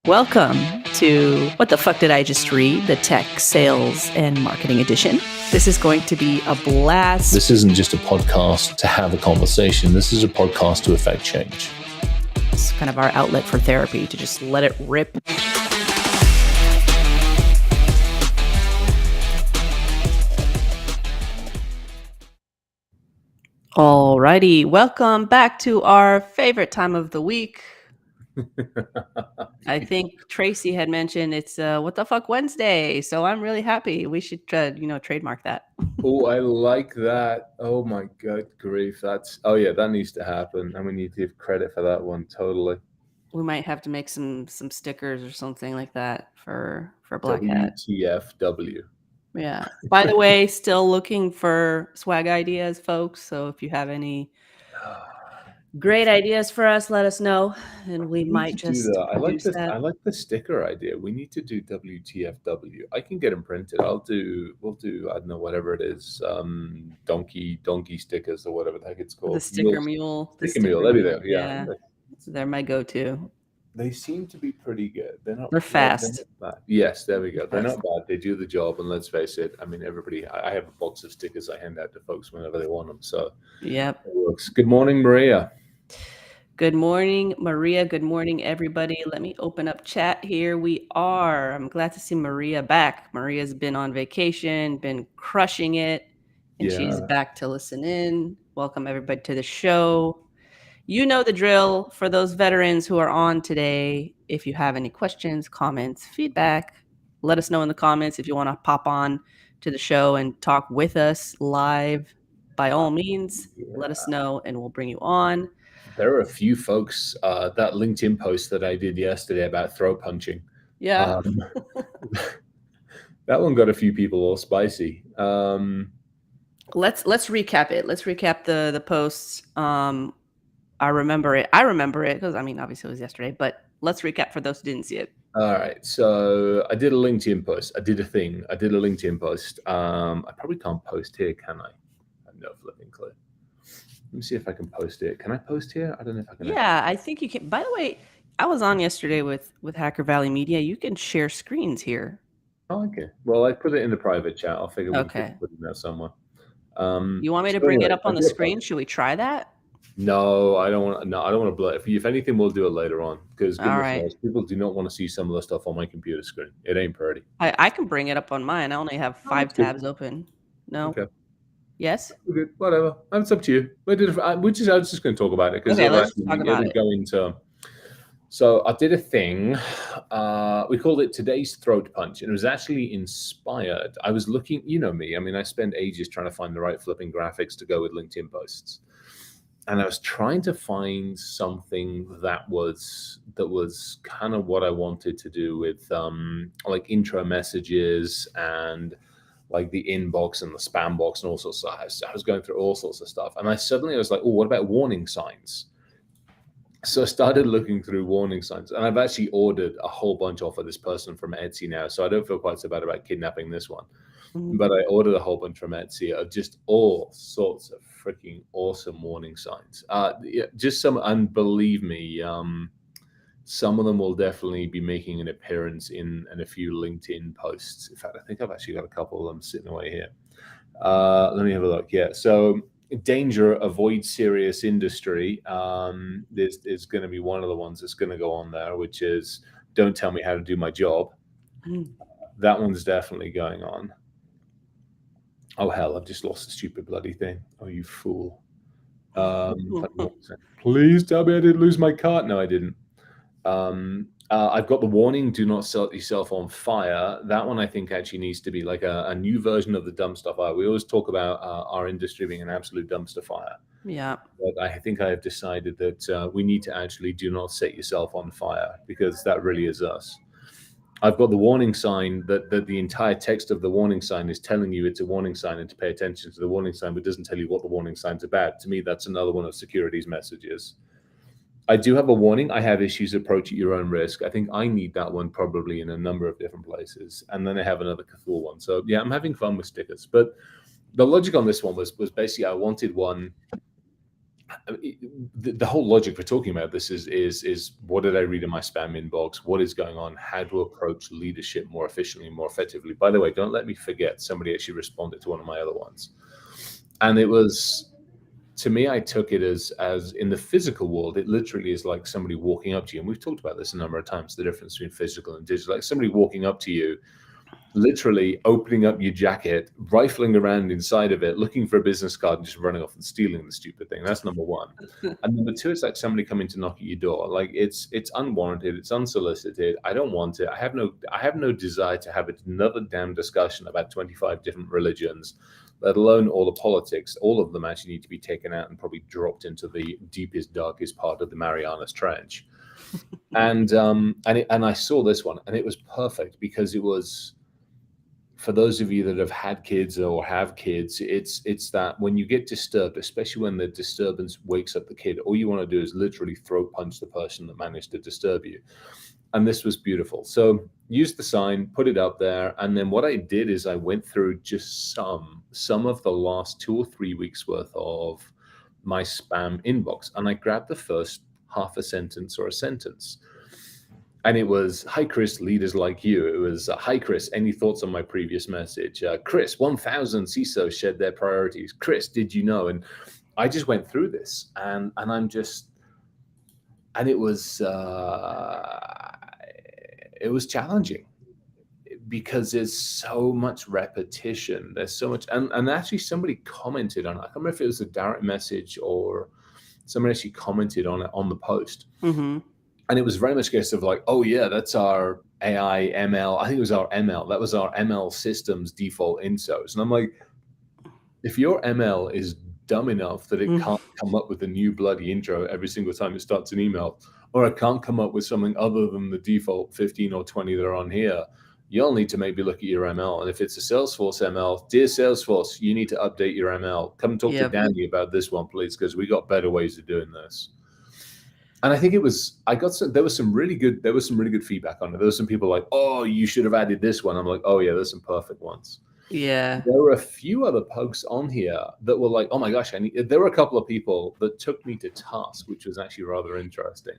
Welcome to What the Fuck Did I Just Read? The Tech Sales and Marketing Edition. This is going to be a blast. This isn't just a podcast to have a conversation. This is a podcast to affect change. It's kind of our outlet for therapy, to just let it rip. Alrighty, welcome back to our favorite time of the week. I think Tracy had mentioned it's What the Fuck Wednesday, so I'm really happy. We should, trademark that. Oh, I like that. Oh my God, grief. That needs to happen. And we need to give credit for that one. Totally. We might have to make some stickers or something like that for Black Hat. WTFW. Yeah. By the way, still looking for swag ideas, folks. So if you have any great ideas for us, let us know, and we might just do that. I like produce that. I like the sticker idea. We need to do WTFW. I can get them printed. We'll do I don't know, whatever it is, donkey stickers or whatever the heck it's called. The sticker mule. Sticker mule. There we go. Yeah. They're my go-to. They seem to be pretty good. They're fast. They're not bad. Yes, there we go. They're not bad. They do the job, and let's face it. I mean, I have a box of stickers I hand out to folks whenever they want them. So yep, it works. Good morning, Maria. Good morning, Maria. Good morning, everybody. Let me open up chat here. I'm glad to see Maria back. Maria's been on vacation, been crushing it, and she's back to listen in. Welcome, everybody, to the show. You know the drill. For those veterans who are on today, if you have any questions, comments, feedback, let us know in the comments. If you want to pop on to the show and talk with us live, by all means, let us know and we'll bring you on. There are a few folks, that LinkedIn post that I did yesterday about throat punching. Yeah. That one got a few people all spicy. Let's recap it. Let's recap the posts. I remember it because, obviously it was yesterday, but let's recap for those who didn't see it. All right. So I did a LinkedIn post. I did a LinkedIn post. I probably can't post here, can I? I have no flipping clue. Let me see if I can post it. Can I post here? I don't know if I can. Yeah, I think you can. By the way, I was on yesterday with Hacker Valley Media. You can share screens here. Oh, okay. Well, I put it in the private chat. I'll figure we can put it there somewhere. You want me to bring it up on the screen? Should we try that? No, I don't want to blow it. If anything, we'll do it later on, because people do not want to see some of the stuff on my computer screen. It ain't pretty. I can bring it up on mine. I only have 5 tabs open. No. Okay. Yes. Good. Whatever. It's up to you. I was just going to talk about it because let's talk about it. Go into. So I did a thing. We called it Today's Throat Punch, and it was actually inspired. I was looking. You know me. I spent ages trying to find the right flipping graphics to go with LinkedIn posts. And I was trying to find something that was kind of what I wanted to do with like intro messages and like the inbox and the spam box and all sorts of stuff. I was going through all sorts of stuff. And I was like, oh, what about warning signs? So I started looking through warning signs. And I've actually ordered a whole bunch off of this person from Etsy now. So I don't feel quite so bad about kidnapping this one. Mm-hmm. But I ordered a whole bunch from Etsy of just all sorts of freaking awesome warning signs. Just some, and believe me, some of them will definitely be making an appearance in a few LinkedIn posts. In fact, I think I've actually got a couple of them sitting away here. Let me have a look. Yeah. So danger, avoid serious industry. There's going to be one of the ones that's going to go on there, which is don't tell me how to do my job. That one's definitely going on. Oh, hell, I've just lost the stupid bloody thing. Oh, you fool. Please tell me I didn't lose my cart. No, I didn't. I've got the warning, do not set yourself on fire. That one I think actually needs to be like a new version of the dumpster fire. We always talk about our industry being an absolute dumpster fire. Yeah. But I think I have decided that we need to actually do not set yourself on fire, because that really is us. I've got the warning sign that the entire text of the warning sign is telling you it's a warning sign and to pay attention to the warning sign, but doesn't tell you what the warning sign's about. To me, that's another one of security's messages. I do have a warning. I have issues, approach at your own risk. I think I need that one probably in a number of different places. And then I have another Cthulhu one. So yeah, I'm having fun with stickers. But the logic on this one was basically I wanted one the whole logic for talking about this is what did I read in my spam inbox? What is going on? How to approach leadership more efficiently, more effectively? By the way, don't let me forget, somebody actually responded to one of my other ones, and it was, to me, I took it as in the physical world, it literally is like somebody walking up to you, and we've talked about this a number of times, the difference between physical and digital. Like somebody walking up to you, literally opening up your jacket, rifling around inside of it, looking for a business card, and just running off and stealing the stupid thing. That's number one. And number two, it's like somebody coming to knock at your door. Like it's unwarranted, it's unsolicited. I don't want it. I have no desire to have another damn discussion about 25 different religions, let alone all the politics. All of them actually need to be taken out and probably dropped into the deepest, darkest part of the Marianas Trench. And I saw this one, and it was perfect because it was, for those of you that have had kids or have kids, it's that when you get disturbed, especially when the disturbance wakes up the kid, all you want to do is literally throat punch the person that managed to disturb you. And this was beautiful. So use the sign, put it up there, and then what I did is I went through just some of the last 2 or 3 weeks worth of my spam inbox, and I grabbed the first half a sentence or a sentence. And it was, "Hi, Chris, leaders like you." It was, "Hi, Chris, any thoughts on my previous message? Chris, 1,000 CISOs shared their priorities. Chris, did you know?" And I just went through this, and I'm just, and it was challenging because there's so much repetition. There's so much, and actually somebody commented on it. I can't remember if it was a direct message or somebody actually commented on it on the post. Mm-hmm. And it was very much a case of like, oh yeah, that's our AI ML. I think it was our ML. That was our ML systems default intros. And I'm like, if your ML is dumb enough that it can't come up with a new bloody intro every single time it starts an email, or it can't come up with something other than the default 15 or 20 that are on here, you'll need to maybe look at your ML. And if it's a Salesforce ML, dear Salesforce, you need to update your ML. Come talk to Danny about this one, please, because we got better ways of doing this. And I think there was some really good feedback on it. There was some people like, "Oh, you should have added this one." I'm like, "Oh yeah, there's some perfect ones." Yeah. There were a few other pokes on here that were like, "Oh my gosh, there were a couple of people that took me to task," which was actually rather interesting.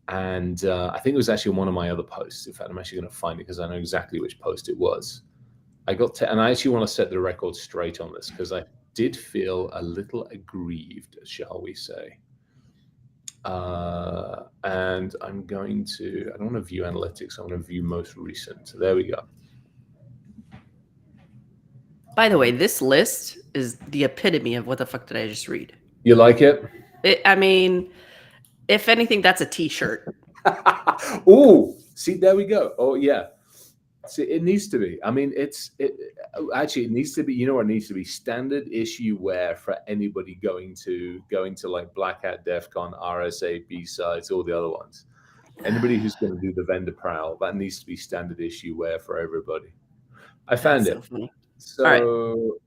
And I think it was actually one of my other posts. In fact, I'm actually going to find it because I know exactly which post it was. And I actually want to set the record straight on this because I did feel a little aggrieved, shall we say. And I don't want to view analytics. I want to view most recent. There we go. By the way, this list is the epitome of what the fuck did I just read? You like it? I mean, if anything, that's a t-shirt. Oh, see, there we go. Oh yeah. See, it needs to be. I mean, it needs to be. You know what it needs to be? Standard issue wear for anybody going to like Black Hat, DEF CON, RSA, B-Sides, all the other ones. Anybody who's going to do the vendor prowl, that needs to be standard issue wear for everybody. I found it. Funny. So,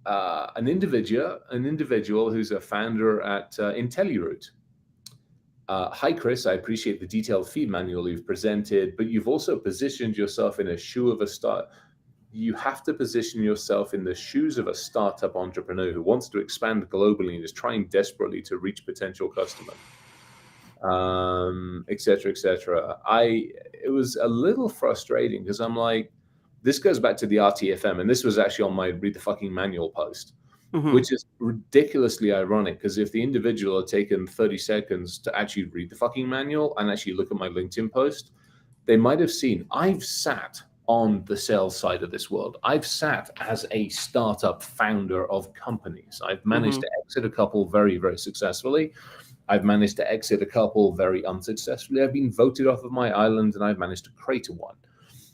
an individual who's a founder at IntelliRoot. Hi, Chris. I appreciate the detailed feed manual you've presented, but you've also positioned yourself in a shoe of a start. You have to position yourself in the shoes of a startup entrepreneur who wants to expand globally and is trying desperately to reach potential customers, et cetera, et cetera. It was a little frustrating because I'm like, this goes back to the RTFM, and this was actually on my read the fucking manual post. Mm-hmm. Which is ridiculously ironic because if the individual had taken 30 seconds to actually read the fucking manual and actually look at my LinkedIn post, they might have seen I've sat on the sales side of this world. I've sat as a startup founder of companies. I've managed to exit a couple very, very successfully. I've managed to exit a couple very unsuccessfully. I've been voted off of my island and I've managed to create one.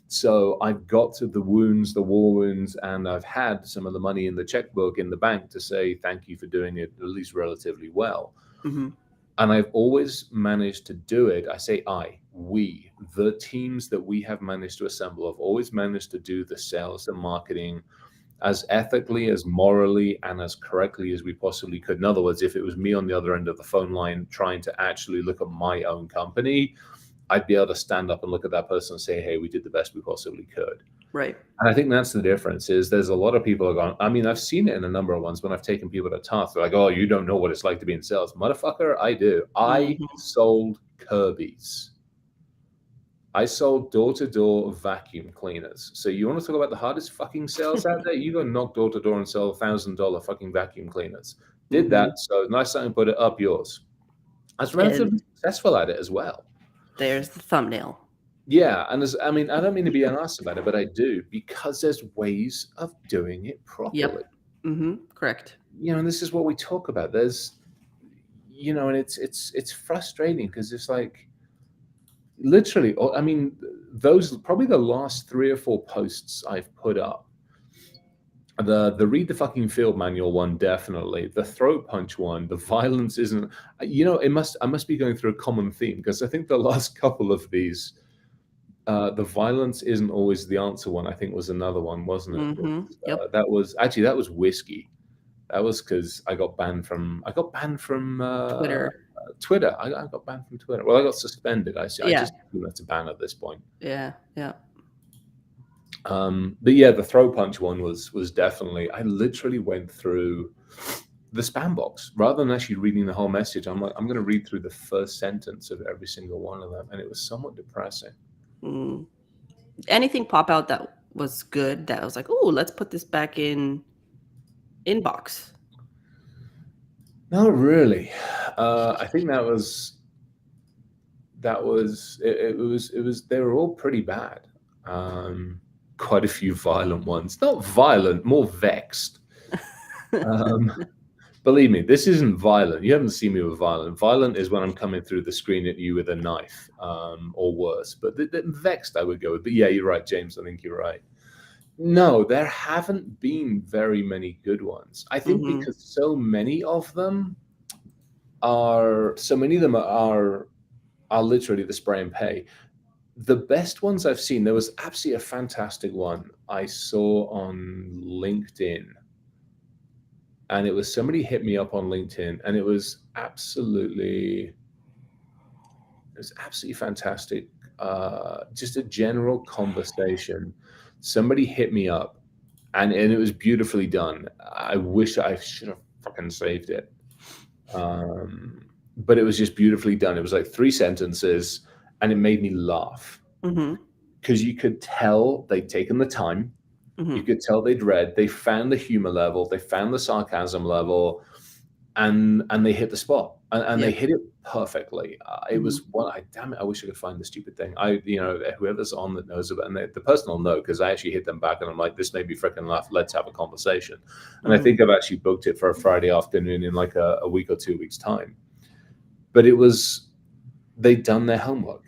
So I've got to the war wounds, and I've had some of the money in the checkbook in the bank to say thank you for doing it at least relatively well. Mm-hmm. And I've always managed to do it. I say we, the teams that we have managed to assemble have always managed to do the sales and marketing as ethically, as morally, and as correctly as we possibly could. In other words, if it was me on the other end of the phone line trying to actually look at my own company, I'd be able to stand up and look at that person and say, hey, we did the best we possibly could. Right. And I think that's the difference. Is there's a lot of people are going. I mean, I've seen it in a number of ones when I've taken people to task. They're like, "Oh, you don't know what it's like to be in sales, motherfucker." I do. I Mhm. sold Kirby's. I sold door-to-door vacuum cleaners. So you want to talk about the hardest fucking sales out there? You go knock door to door and sell $1,000 fucking vacuum cleaners. Did that. Mhm. So nice time, put it up yours. I was And relatively successful at it as well. there's the thumbnail. Yeah, and I mean, I don't mean to be an ass about it, but I do because there's ways of doing it properly. Yep. Correct. And this is what we talk about. There's, and it's frustrating because it's like literally. I mean, those probably the last 3 or 4 posts I've put up. The read the fucking field manual one, definitely. The throat punch one, the violence isn't. I must be going through a common theme because I think the last couple of these. The violence isn't always the answer one, I think, was another one, wasn't it? Yep. That was whiskey. That was because I got banned from Twitter. Twitter. I got banned from Twitter. Well, I got suspended. I Yeah. just think that's a ban at this point. Yeah. Yeah. But yeah, the throw punch one was definitely. I literally went through the spam box rather than actually reading the whole message. I'm like, I'm going to read through the first sentence of every single one of them, and it was somewhat depressing. Mm. Anything pop out that was good that I was like, "Oh, let's put this back in inbox." Not really. I think it was they were all pretty bad. Quite a few violent ones. Not violent, more vexed. Believe me, this isn't violent. You haven't seen me with violent. Violent is when I'm coming through the screen at you with a knife, or worse. But the vexed I would go with. But yeah, you're right, James. I think you're right. No, there haven't been very many good ones. I think because so many of them are literally the spray and pay. The best ones I've seen, there was absolutely a fantastic one I saw on LinkedIn. And it was somebody hit me up on LinkedIn, and it was absolutely fantastic. Just a general conversation. Somebody hit me up, and it was beautifully done. I wish I should have fucking saved it. But it was just beautifully done. It was like 3 sentences, and it made me laugh because you could tell they'd taken the time. You could tell they'd read. They found the humor level. They found the sarcasm level, and they hit the spot. And they hit it perfectly. It was one. Damn it! I wish I could find the stupid thing. Whoever's on that knows about, and the person will know because I actually hit them back, and I'm like, this made me freaking laugh. Let's have a conversation. And I think I've actually booked it for a Friday afternoon in like a week or 2 weeks time. But they'd done their homework.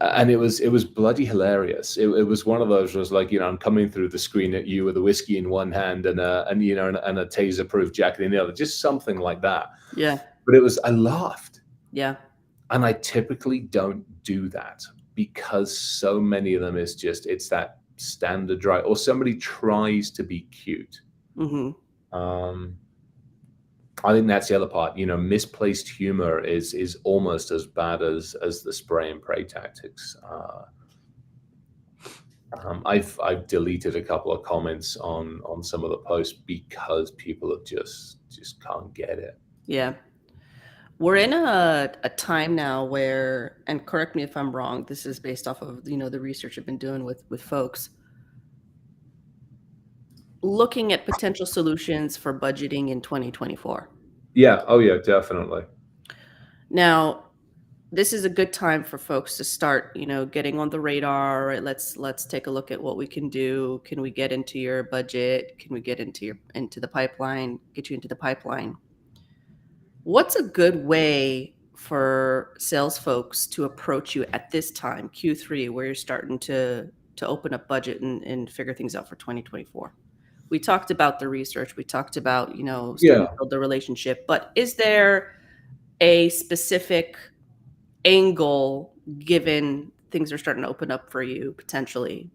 And it was bloody hilarious. It was one of those was like, I'm coming through the screen at you with a whiskey in one hand and a taser-proof jacket in the other, just something like that. Yeah. But I laughed. Yeah. And I typically don't do that because so many of them it's that standard dry, or somebody tries to be cute. I think that's the other part. Misplaced humor is almost as bad as the spray and pray tactics. I've deleted a couple of comments on some of the posts because people have just can't get it. Yeah. We're in a time now where, and correct me if I'm wrong, this is based off of the research I've been doing with folks, looking at potential solutions for budgeting in 2024. Yeah. Oh yeah, definitely. Now, this is a good time for folks to start, getting on the radar. Right? Let's take a look at what we can do. Can we get into your budget? Can we get into the pipeline? Get you into the pipeline? What's a good way for sales folks to approach you at this time, Q3, where you're starting to open up budget and figure things out for 2024? We talked about the research. We talked about, starting to build the relationship. But is there a specific angle, given things are starting to open up for you potentially,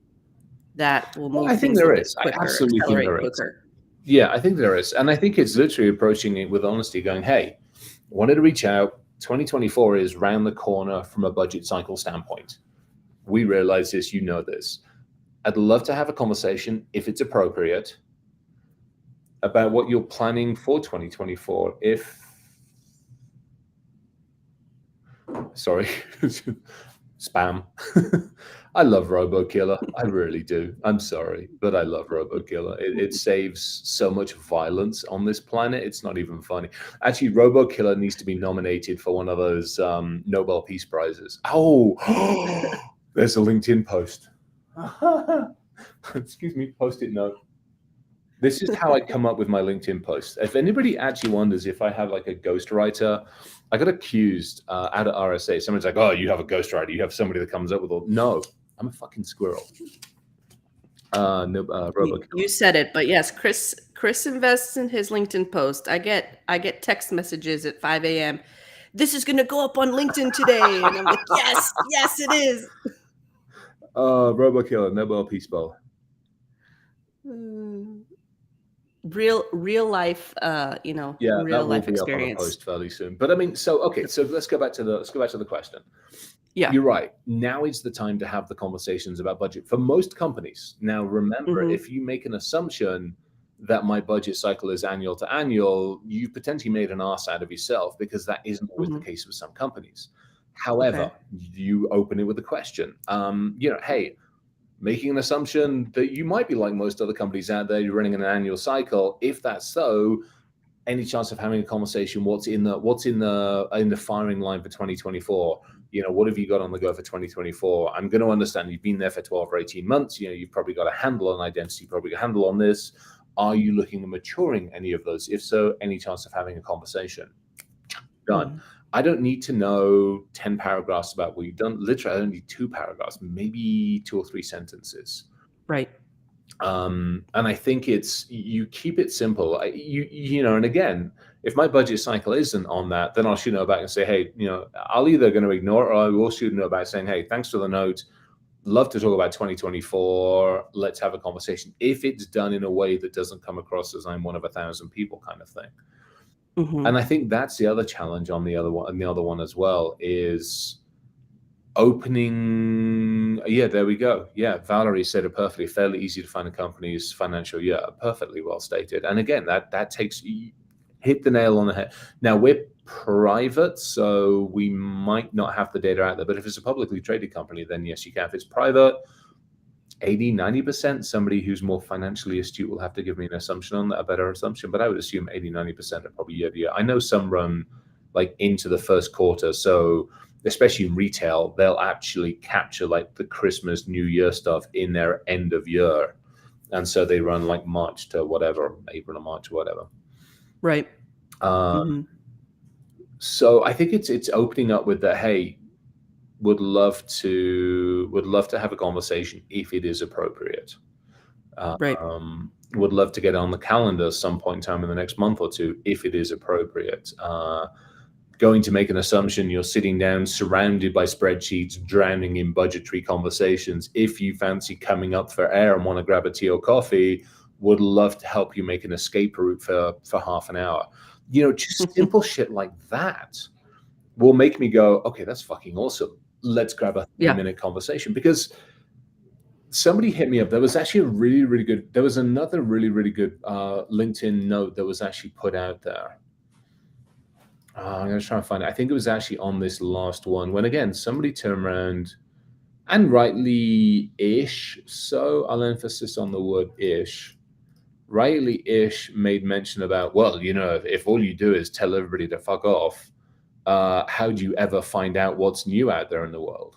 that will move things a little bit quicker, accelerate quicker? Yeah, I think there is. And I think it's literally approaching it with honesty, going, hey, wanted to reach out. 2024 is round the corner from a budget cycle standpoint. We realize this, this. I'd love to have a conversation, if it's appropriate, about what you're planning for 2024. Sorry, spam. I love RoboKiller. I really do. I'm sorry, but I love RoboKiller. It saves so much violence on this planet. It's not even funny. Actually, RoboKiller needs to be nominated for one of those Nobel Peace Prizes. Oh, there's a LinkedIn post. Excuse me, post-it note. This is how I come up with my LinkedIn posts. If anybody actually wonders if I have like a ghostwriter, I got accused out at RSA. Someone's like, "Oh, you have a ghostwriter. You have somebody that comes up with all." No, I'm a fucking squirrel. You said it, but yes, Chris invests in his LinkedIn post. I get text messages at 5 a.m. This is going to go up on LinkedIn today, and I'm like, yes, yes, it is. RoboKiller, Nobel Peace Bowl. Real life, Yeah, real that will life be up on a experience. post fairly soon. But I mean, so okay, so let's go back to the question. Yeah. You're right. Now is the time to have the conversations about budget for most companies. Now, remember, if you make an assumption that my budget cycle is annual to annual, you potentially made an arse out of yourself, because that isn't always the case with some companies. However, you open it with a question. Hey, making an assumption that you might be like most other companies out there, you're running an annual cycle. If that's so, any chance of having a conversation? What's in the firing line for 2024? What have you got on the go for 2024? I'm going to understand you've been there for 12 or 18 months. You've probably got a handle on identity, probably got a handle on this. Are you looking at maturing any of those? If so, any chance of having a conversation? Done. I don't need to know 10 paragraphs about what you've done. Literally, I only need 2 paragraphs, maybe 2 or 3 sentences. Right. And I think it's, you keep it simple. And again, if my budget cycle isn't on that, then I'll shoot a note back and say, hey, I'll either going to ignore it, or I will shoot a note back saying, hey, thanks for the note. Love to talk about 2024. Let's have a conversation. If it's done in a way that doesn't come across as I'm one of 1,000 people kind of thing. And I think that's the other challenge on the other one as well, is opening. Yeah, there we go. Yeah, Valerie said it perfectly. Fairly easy to find a company's financial year. Perfectly well stated. And again, that takes, hit the nail on the head. Now, we're private, so we might not have the data out there, but if it's a publicly traded company, then yes, you can. If it's private, 80-90%, somebody who's more financially astute will have to give me an assumption on that, a better assumption, but I would assume 80-90% are probably year to year. I know some run like into the first quarter, so especially in retail, they'll actually capture like the Christmas, New Year stuff in their end of year, and so they run like March to whatever, April to March, whatever. Right. So I think it's opening up with the, hey, would love to have a conversation if it is appropriate. Right. Would love to get on the calendar some point in time in the next month or two if it is appropriate. Going to make an assumption, you're sitting down surrounded by spreadsheets, drowning in budgetary conversations. If you fancy coming up for air and want to grab a tea or coffee, would love to help you make an escape route for half an hour. Just simple shit like that will make me go, okay, that's fucking awesome. Let's grab a 3-minute conversation. Because somebody hit me up. There was actually there was another really, really good LinkedIn note that was actually put out there. I'm going to try and find it. I think it was actually on this last one, when again, somebody turned around, and rightly-ish, so I'll emphasis on the word ish, rightly-ish made mention about, well, if all you do is tell everybody to fuck off, how do you ever find out what's new out there in the world?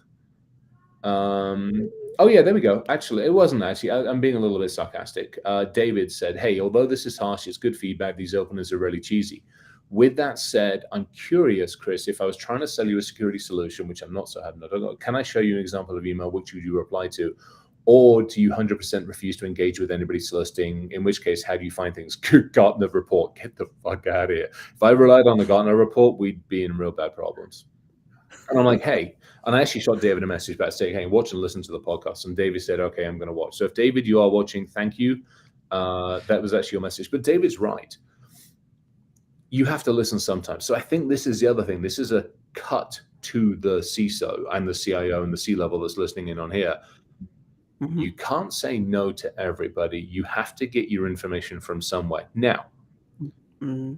Oh yeah, there we go. Actually, it wasn't actually. I'm being a little bit sarcastic. David said, hey, although this is harsh, it's good feedback. These openers are really cheesy. With that said, I'm curious, Chris, if I was trying to sell you a security solution, which I'm not so having, can I show you an example of email? Which would you reply to? Or do you 100% refuse to engage with anybody soliciting? In which case, how do you find things? Gartner report, get the fuck out of here. If I relied on the Gartner report, we'd be in real bad problems. And I'm like, hey, and I actually shot David a message back saying, hey, watch and listen to the podcast. And David said, okay, I'm going to watch. So if David, you are watching, thank you. That was actually your message. But David's right. You have to listen sometimes. So I think this is the other thing. This is a cut to the CISO and the CIO and the C-level that's listening in on here. You can't say no to everybody. You have to get your information from somewhere. Now,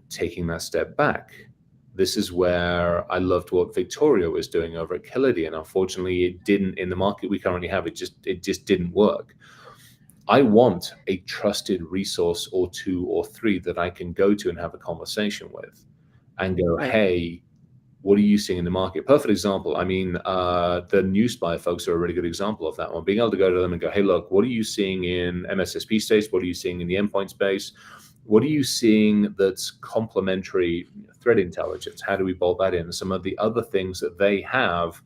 taking that step back, this is where I loved what Victoria was doing over at Killity, and unfortunately, it didn't in the market we currently have. It just didn't work. I want a trusted resource or two or three that I can go to and have a conversation with, and go, Right. hey, what are you seeing in the market? Perfect example. I mean, the NewsSpy folks are a really good example of that one. Being able to go to them and go, hey, look, what are you seeing in MSSP space? What are you seeing in the endpoint space? What are you seeing that's complementary threat intelligence? How do we bolt that in? Some of the other things that they have,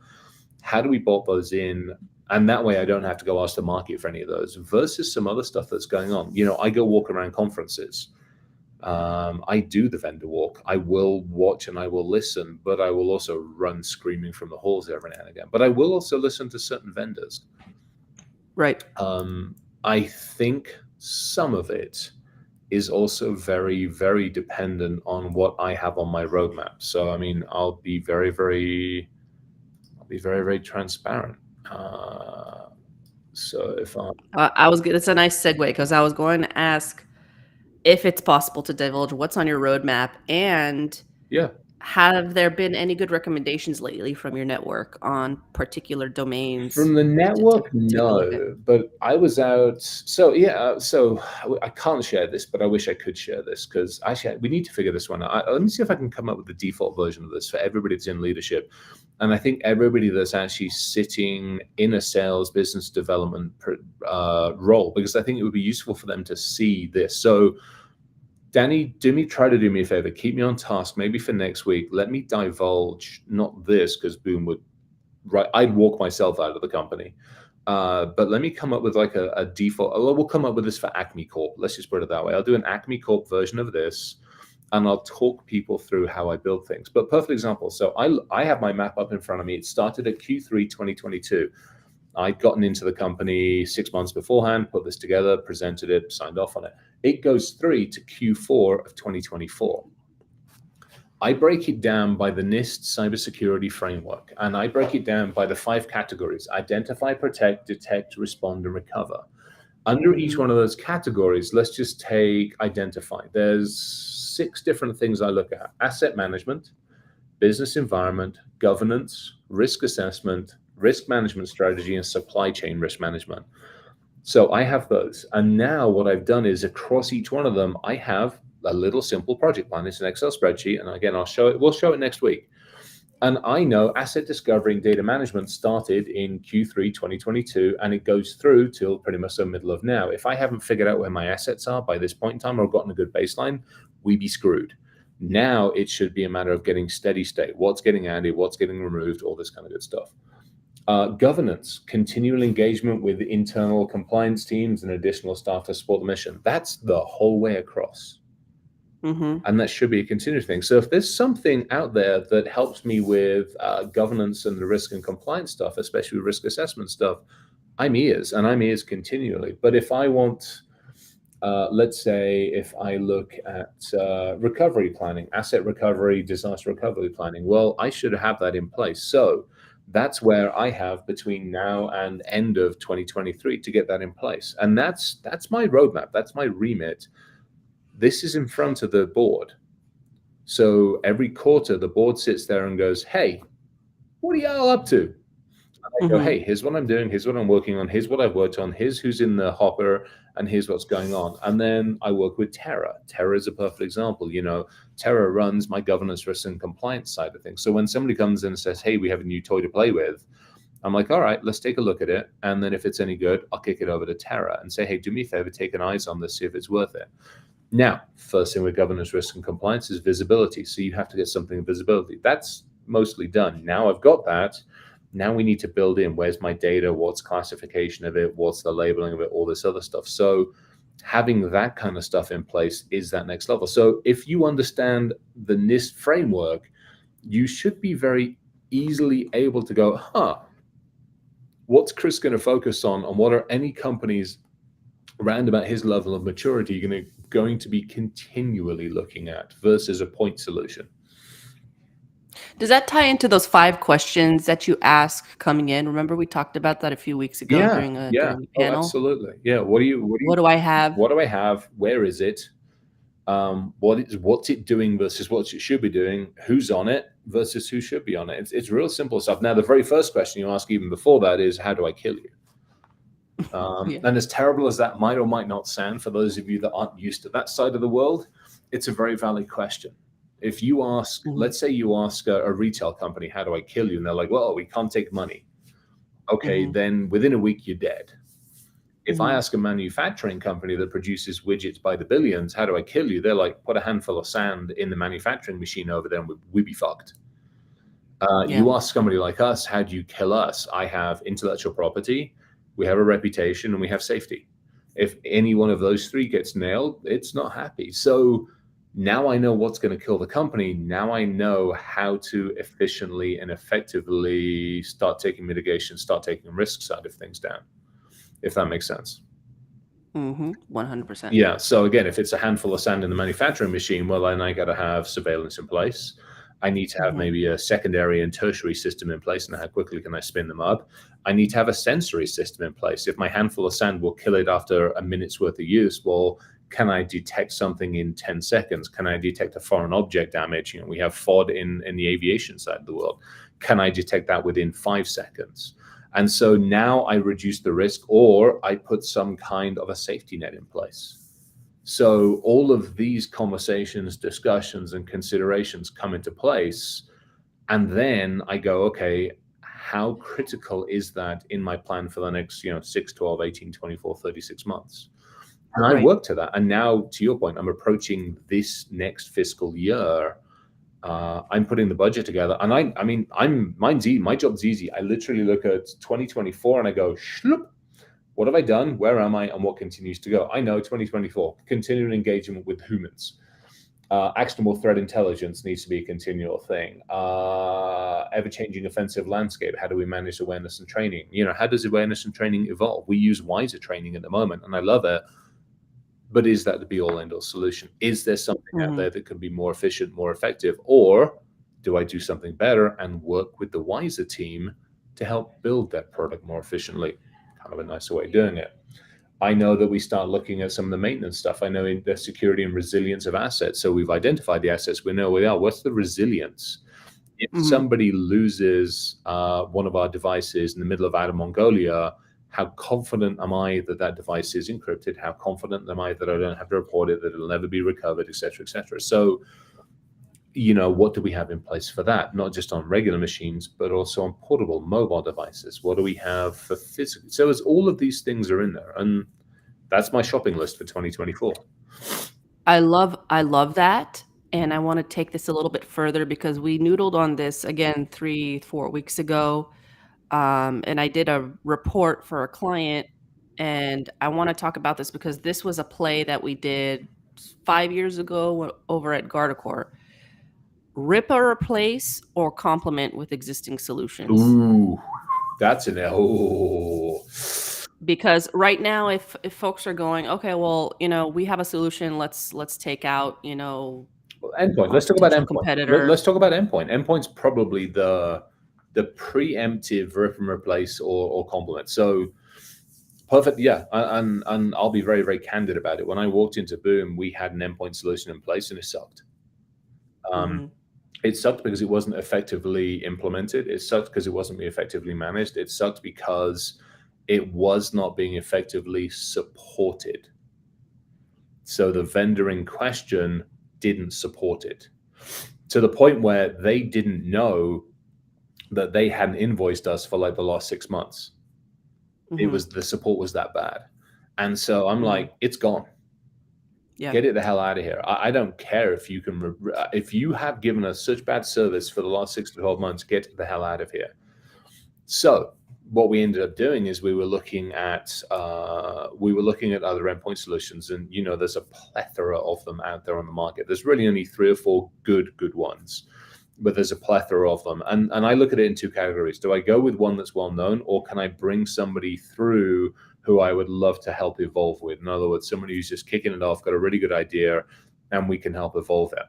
how do we bolt those in? And that way I don't have to go ask the market for any of those versus some other stuff that's going on. I go walk around conferences. I do the vendor walk. I will watch and I will listen, but I will also run screaming from the halls every now and again. But I will also listen to certain vendors. Right. I think some of it is also very, very dependent on what I have on my roadmap. So, I mean, I'll be very, very transparent. So if It's a nice segue because I was going to ask if it's possible to divulge what's on your roadmap, and yeah, have there been any good recommendations lately from your network on particular domains from the to network, take a look at? no. But I was out. So yeah. So I can't share this, but I wish I could share this because actually we need to figure this one out. Let me see if I can come up with the default version of this for everybody that's in leadership, and I think everybody that's actually sitting in a sales business development role, because I think it would be useful for them to see this. So, Danny, try to do me a favor. Keep me on task, maybe for next week. Let me divulge not this because Boom would. Right, I'd walk myself out of the company. But let me come up with like a default. We'll come up with this for Acme Corp. Let's just put it that way. I'll do an Acme Corp version of this, and I'll talk people through how I build things. But perfect example. So I have my map up in front of me. It started at Q3 2022. I'd gotten into the company 6 months beforehand, put this together, presented it, signed off on it. It goes through to Q4 of 2024. I break it down by the NIST cybersecurity framework, and I break it down by the 5 categories: identify, protect, detect, respond, and recover. Under each one of those categories, let's just take identify. There's 6 different things I look at: asset management, business environment, governance, risk assessment, risk management strategy, and supply chain risk management. So I have those. And now what I've done is across each one of them, I have a little simple project plan. It's an Excel spreadsheet. And again, we'll show it next week. And I know asset discovery and data management started in Q3 2022, and it goes through till pretty much the middle of now. If I haven't figured out where my assets are by this point in time or gotten a good baseline, we'd be screwed. Now it should be a matter of getting steady state. What's getting added, what's getting removed, all this kind of good stuff. Governance, continual engagement with internal compliance teams and additional staff to support the mission. That's the whole way across. And that should be a continuous thing. So if there's something out there that helps me with governance and the risk and compliance stuff, especially risk assessment stuff, I'm ears continually. But if I want, let's say, if I look at recovery planning, asset recovery, disaster recovery planning, well, I should have that in place. So that's where I have between now and end of 2023 to get that in place. And that's my roadmap. That's my remit. This is in front of the board. So every quarter, the board sits there and goes, hey, what are y'all up to? And I go, hey, here's what I'm doing. Here's what I'm working on. Here's what I've worked on. Here's who's in the hopper. And here's what's going on. And then I work with Tara. Tara is a perfect example. Tara runs my governance, risk, and compliance side of things. So when somebody comes in and says, hey, we have a new toy to play with, I'm like, all right, let's take a look at it. And then if it's any good, I'll kick it over to Tara and say, hey, do me a favor, take an eyes on this, see if it's worth it. Now, first thing with governance, risk, and compliance is visibility. So you have to get something in visibility. That's mostly done. Now I've got that. Now we need to build in where's my data, what's classification of it, what's the labeling of it, all this other stuff. So having that kind of stuff in place is that next level. So if you understand the NIST framework, you should be very easily able to go, what's Chris going to focus on, and what are any companies around about his level of maturity going to be continually looking at versus a point solution? Does that tie into those 5 questions that you ask coming in? Remember we talked about that a few weeks ago Yeah, during a yeah. during a Oh, panel? absolutely. Yeah. What do I have? What do I have? Where is it? What's it doing versus what it should be doing? Who's on it versus who should be on it? It's real simple stuff. Now, the very first question you ask even before that is, how do I kill you? Yeah. And as terrible as that might or might not sound for those of you that aren't used to that side of the world, it's a very valid question. If you ask, Mhm. let's say you ask a retail company, how do I kill you? And they're like, well, we can't take money. Okay, Mhm. then within a week, you're dead. If I Mhm. ask a manufacturing company that produces widgets by the billions, how do I kill you? They're like, put a handful of sand in the manufacturing machine over there and we'd be fucked. Yeah. You ask somebody like us, how do you kill us? I have intellectual property, we have a reputation, and we have safety. If any one of those three gets nailed, it's not happy. So now I know what's going to kill the company. Now I know how to efficiently and effectively start taking mitigation, start taking risk side of things down, if that makes sense. Mhm. 100%. Yeah. So again, if it's a handful of sand in the manufacturing machine, well, then I got to have surveillance in place. I need to have Mhm. maybe a secondary and tertiary system in place, and how quickly can I spin them up? I need to have a sensory system in place. If my handful of sand will kill it after a minute's worth of use, well, can I detect something in 10 seconds? Can I detect a foreign object damage? We have FOD in the aviation side of the world. Can I detect that within 5 seconds? And so now I reduce the risk, or I put some kind of a safety net in place. So all of these conversations, discussions, and considerations come into place. And then I go, okay, how critical is that in my plan for the next 6, 12, 18, 24, 36 months? And I Right. work to that. And now, to your point, I'm approaching this next fiscal year. I'm putting the budget together, and I mean, mine's easy. My job's easy. I literally look at 2024 and I go, shloop, what have I done? Where am I? And what continues to go? I know 2024, continuing engagement with humans. Actionable threat intelligence needs to be a continual thing. Ever-changing offensive landscape. How do we manage awareness and training? How does awareness and training evolve? We use wiser training at the moment, and I love it. But is that the be-all, end-all solution? Is there something out Mhm. there that can be more efficient, more effective? Or do I do something better and work with the wiser team to help build that product more efficiently? Kind of a nicer way of doing it. I know that we start looking at some of the maintenance stuff. I know in the security and resilience of assets. So we've identified the assets. We know where they are. What's the resilience? If Mhm. somebody loses one of our devices in the middle of outer Mongolia, how confident am I that that device is encrypted? How confident am I that I don't have to report it, that it'll never be recovered, et cetera, et cetera? So, what do we have in place for that? Not just on regular machines, but also on portable mobile devices. What do we have for physical? So as all of these things are in there, and that's my shopping list for 2024. I love that, and I wanna take this a little bit further because we noodled on this again 3, 4 weeks ago, and I did a report for a client, and I wanna talk about this because this was a play that we did 5 years ago over at Guardicore. Rip or replace or complement with existing solutions. Ooh, that's an oh. Because right now, if folks are going, "Okay, well, we have a solution, let's take out, Endpoint. a Let's talk about potential endpoint. Let's competitor." talk about endpoint. Endpoint's probably the preemptive rip and replace or complement. So perfect. Yeah, and I'll be very very candid about it. When I walked into Boom, we had an endpoint solution in place, and it sucked. Um, Mhm, it sucked because it wasn't effectively implemented. It sucked because it wasn't being effectively managed. It sucked because it was not being effectively supported. So the vendor in question didn't support it to the point where they didn't know that they hadn't invoiced us for like the last 6 months. It mhm, was the support was that bad. And so I'm mhm. like, it's gone. Yeah. Get it the hell out of here. I don't care if you can, if you have given us such bad service for the last 6 to 12 months, get the hell out of here. So what we ended up doing is we were looking at other endpoint solutions, and there's a plethora of them out there on the market. There's really only 3 or 4 good ones, but there's a plethora of them. And I look at it in 2 categories. Do I go with one that's well known, or can I bring somebody through who I would love to help evolve with? In other words, somebody who's just kicking it off, got a really good idea, and we can help evolve it.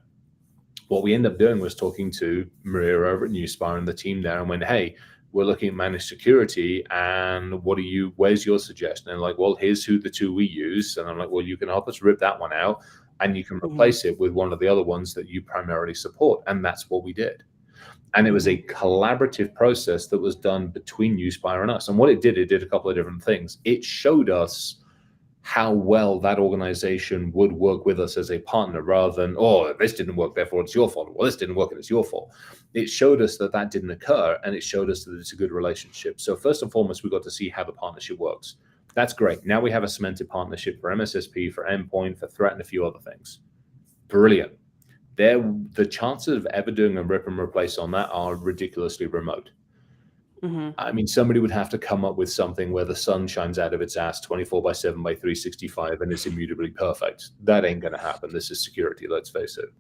what we ended up doing was talking to Maria over at Newspire and the team there and went, hey, we're looking at managed security, and where's your suggestion? And like, well, here's who the two we use. And I'm like, well, you can help us rip that one out and you can replace it with one of the other ones that you primarily support. And that's what we did. And it was a collaborative process that was done between Newspire and us. And what it did a couple of different things. It showed us how well that organization would work with us as a partner, rather than, oh, this didn't work, therefore it's your fault. Well, this didn't work and it's your fault. It showed us that that didn't occur, and it showed us that it's a good relationship. So first and foremost, we got to see how the partnership works. That's great. Now we have a cemented partnership for MSSP, for endpoint, for threat, and a few other things. Brilliant. The chances of ever doing a rip and replace on that are ridiculously remote. I mean, somebody would have to come up with something where the sun shines out of its ass 24/7 by 365 and it's immutably perfect. That ain't going to happen. This is security, let's face it.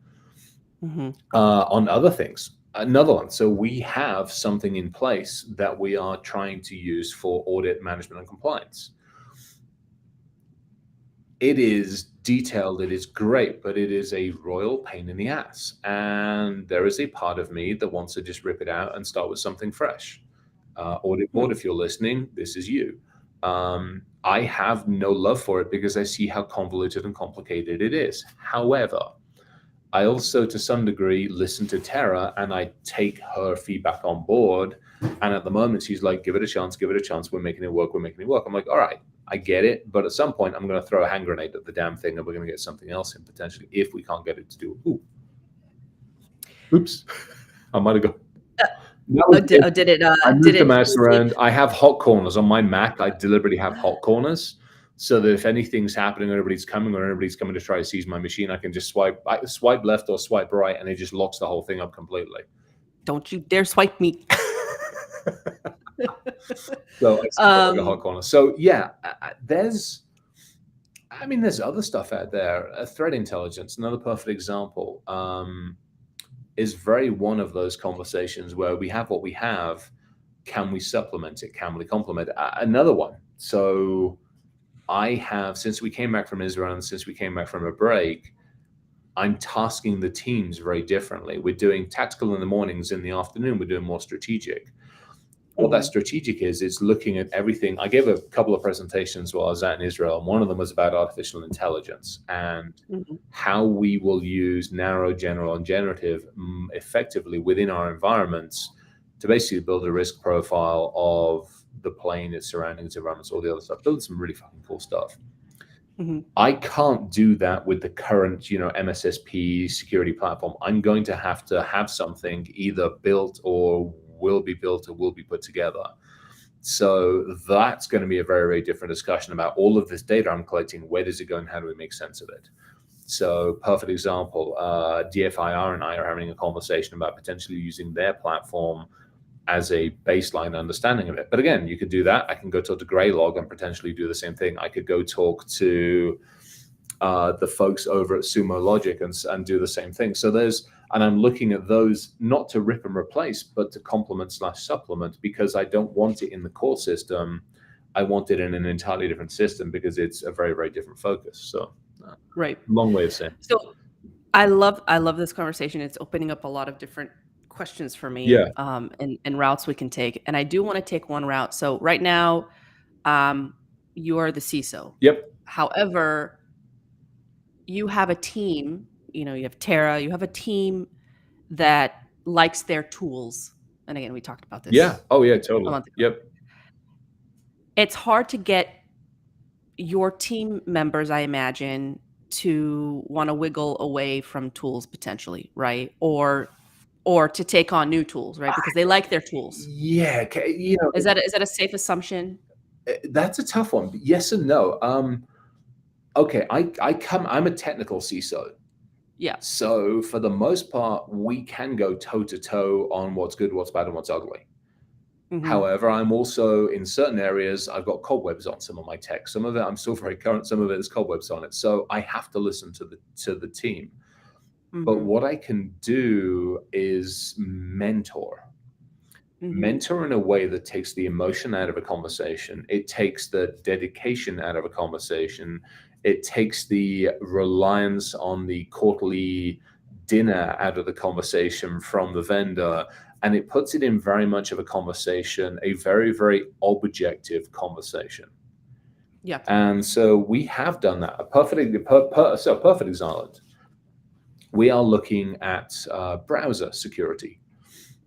On other things, another one. So we have something in place that we are trying to use for audit management and compliance. It is detailed, it is great, but it is a royal pain in the ass. And there is a part of me that wants to just rip it out and start with something fresh. Audit board, if you're listening, this is you. I have no love for it because I see how convoluted and complicated it is. However, I also, to some degree, listen to Tara and I take her feedback on board. And at the moment, she's like, give it a chance, give it a chance. We're making it work. I'm like, all right, I get it. But at some point, I'm going to throw a hand grenade at the damn thing and we're going to get something else in potentially if we can't get it to do it. Oops. I might have gone. Did it? I moved the mouse around. I have hot corners on my Mac. I deliberately have hot corners so that if anything's happening or anybody's coming to try to seize my machine, I can just swipe left or swipe right, and it just locks the whole thing up completely. Don't you dare swipe me. So I like a hot corner. So yeah, there's other stuff out there. Threat intelligence, another perfect example. Is very one of those conversations where we have what we have. Can we supplement it? Can we complement it? Another one. So I have, since we came back from Israel and since we came back from a break, I'm tasking the teams very differently. We're doing tactical in the mornings. In the afternoon, we're doing more strategic. What that strategic is, it's looking at everything. I gave a couple of presentations while I was out in Israel, and one of them was about artificial intelligence and how we will use narrow, general, and generative effectively within our environments to basically build a risk profile of the plane, its surroundings, environments, all the other stuff. Build some really fucking cool stuff. I can't do that with the current, MSSP security platform. I'm going to have something either built or will be built or will be put together. So that's going to be a very, very different discussion about all of this data I'm collecting. Where does it go and how do we make sense of it? So perfect example, DFIR and I are having a conversation about potentially using their platform as a baseline understanding of it. But again, you could do that. I can go talk to Greylog and potentially do the same thing. I could go talk to the folks over at Sumo Logic and do the same thing. So and I'm looking at those not to rip and replace, but to complement/supplement, because I don't want it in the core system. I want it in an entirely different system because it's a very, very different focus. So right. Long way of saying. So I love this conversation. It's opening up a lot of different questions for me. Yeah. And routes we can take. And I do want to take one route. So right now, you are the CISO. Yep. However, you have a team, you have Tara, you have a team that likes their tools. And again, we talked about this. Yeah. Oh yeah, totally. Yep. It's hard to get your team members, I imagine, to want to wiggle away from tools potentially, right? Or to take on new tools, right? Because they like their tools. Yeah. Is that a safe assumption? That's a tough one. Yes and no. Okay, I'm a technical CISO. Yeah. So for the most part, we can go toe to toe on what's good, what's bad, and what's ugly. However, I'm also in certain areas, I've got cobwebs on some of my tech. Some of it I'm still very current, some of it is cobwebs on it. So I have to listen to the team. But what I can do is mentor. Mentor in a way that takes the emotion out of a conversation. It takes the dedication out of a conversation. It takes the reliance on the quarterly dinner out of the conversation from the vendor, and it puts it in very much of a conversation, a very, very objective conversation. Yeah. And so we have done that. A perfect example. We are looking at browser security.